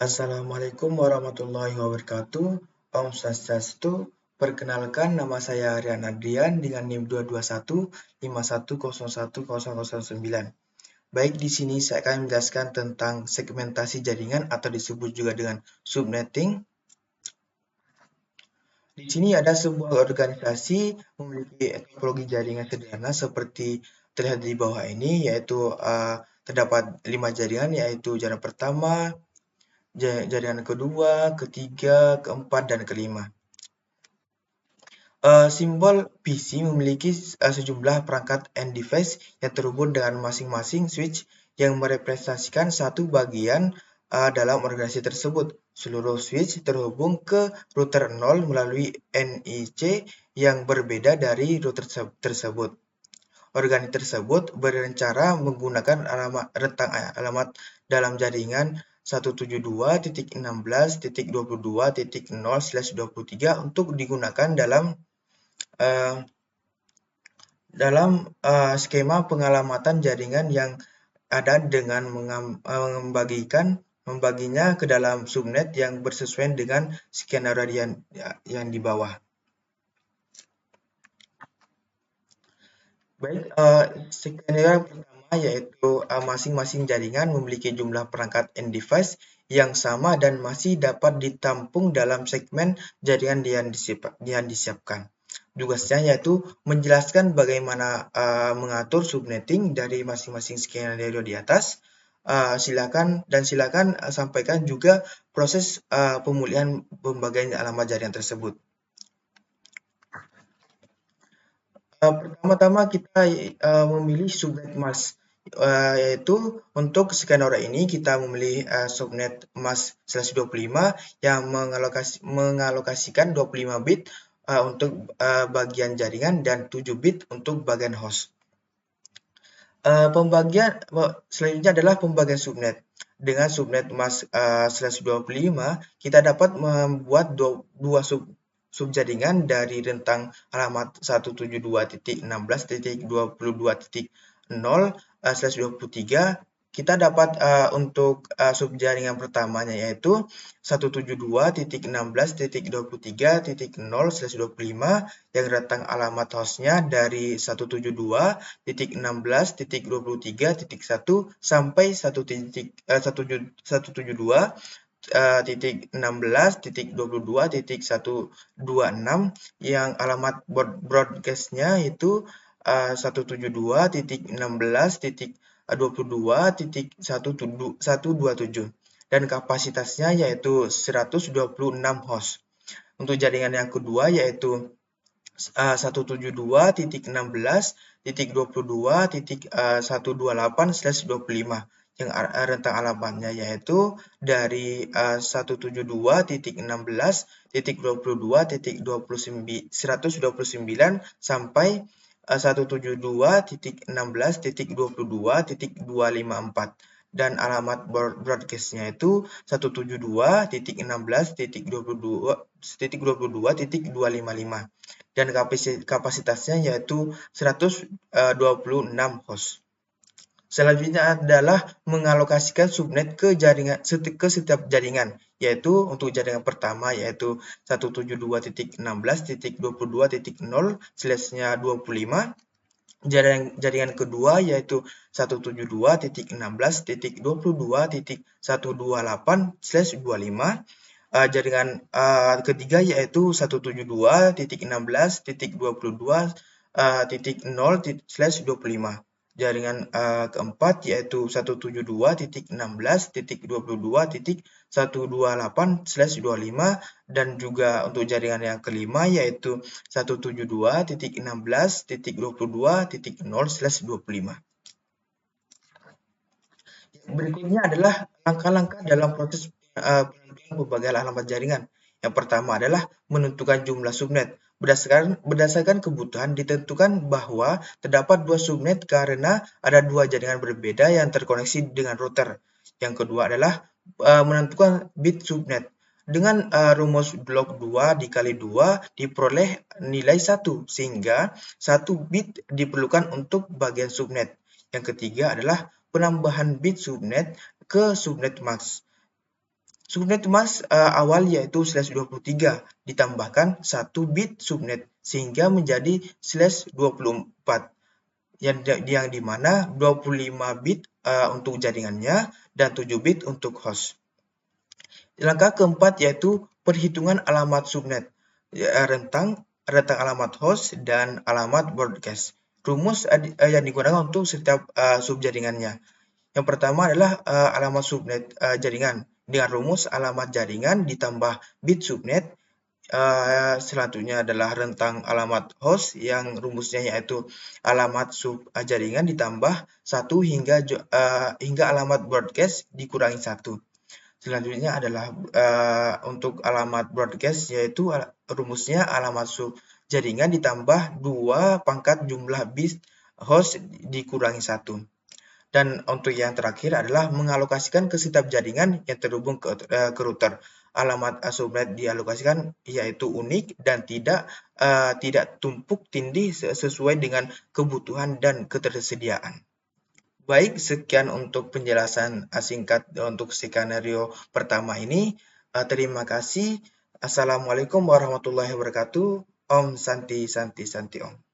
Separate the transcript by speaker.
Speaker 1: Assalamualaikum warahmatullahi wabarakatuh. Om Swastiastu. Perkenalkan, nama saya Rian Adrian dengan NIM 221510109. Baik, di sini saya akan menjelaskan tentang segmentasi jaringan atau disebut juga dengan subnetting. Di sini ada sebuah organisasi memiliki topologi jaringan sederhana seperti terlihat di bawah ini, yaitu terdapat 5 jaringan, yaitu jaringan pertama, jaringan kedua, ketiga, keempat, dan kelima. Simbol PC memiliki sejumlah perangkat end device yang terhubung dengan masing-masing switch yang merepresentasikan satu bagian dalam organisasi tersebut. Seluruh switch terhubung ke router 0 melalui NIC yang berbeda dari router tersebut. Organisasi tersebut berencana menggunakan rentang alamat dalam jaringan 172.16.22.0/23 untuk digunakan dalam skema pengalamatan jaringan yang ada dengan membaginya ke dalam subnet yang bersesuaian dengan skenario yang di bawah. Baik, skenario pertama yaitu masing-masing jaringan memiliki jumlah perangkat end device yang sama dan masih dapat ditampung dalam segmen jaringan yang disiapkan. Tugasnya yaitu menjelaskan bagaimana mengatur subnetting dari masing-masing skenario di atas. Silakan sampaikan juga proses pemulihan pembagian alamat jaringan tersebut. Pertama-tama kita memilih subnet mask, yaitu untuk skenario ini kita memilih subnet mask 125 yang mengalokasikan 25 bit untuk bagian jaringan dan 7 bit untuk bagian host. Pembagian selanjutnya adalah pembagian subnet. Dengan subnet mask 125, kita dapat membuat dua subjaringan dari rentang alamat 172.16.22.0/23. Kita dapat untuk subjaringan pertamanya yaitu 172.16.23.0/25 yang rentang alamat hostnya dari 172.16.23.1 sampai 172.16.22.126 yang alamat broadcastnya itu 172.16.22.127 dan kapasitasnya yaitu 126 host. Untuk jaringan yang kedua yaitu 172.16.22.128/25 yang rentang alamatnya yaitu dari 172.16.22.129 sampai 172.16.22.254 dan alamat broadcastnya itu 172.16.22.255 dan kapasitasnya yaitu 126 host. Selanjutnya adalah mengalokasikan subnet ke setiap jaringan, yaitu untuk jaringan pertama yaitu 172.16.22.0/25, jaringan kedua yaitu 172.16.22.128/25, jaringan ketiga yaitu 172.16.22.0/25. Jaringan keempat yaitu 172.16.22.128/25 dan juga untuk jaringan yang kelima yaitu 172.16.22.0/25. Berikutnya adalah langkah-langkah dalam proses penentuan pembagian alamat jaringan. Yang pertama adalah menentukan jumlah subnet. Berdasarkan kebutuhan ditentukan bahwa terdapat dua subnet karena ada dua jaringan berbeda yang terkoneksi dengan router. Yang kedua adalah menentukan bit subnet. Dengan rumus log 2 dikali 2 diperoleh nilai 1, sehingga 1 bit diperlukan untuk bagian subnet. Yang ketiga adalah penambahan bit subnet ke subnet mask. Subnet mask awal yaitu /23 ditambahkan 1 bit subnet sehingga menjadi /24 yang dimana 25 bit untuk jaringannya dan 7 bit untuk host. Langkah keempat yaitu perhitungan alamat subnet, rentang alamat host dan alamat broadcast. Rumus yang digunakan untuk setiap subjaringannya. Yang pertama adalah alamat subnet jaringan dengan rumus alamat jaringan ditambah bit subnet. Selanjutnya adalah rentang alamat host yang rumusnya yaitu alamat jaringan ditambah 1 hingga alamat broadcast dikurangi 1. Selanjutnya adalah untuk alamat broadcast yaitu rumusnya alamat jaringan ditambah 2 pangkat jumlah bit host dikurangi 1. Dan untuk yang terakhir adalah mengalokasikan ke setiap jaringan yang terhubung ke router. Alamat subnet dialokasikan yaitu unik dan tidak tumpuk tindih sesuai dengan kebutuhan dan ketersediaan. Baik, sekian untuk penjelasan singkat untuk skenario pertama ini. Terima kasih. Assalamualaikum warahmatullahi wabarakatuh. Om Santi Santi Santi Om.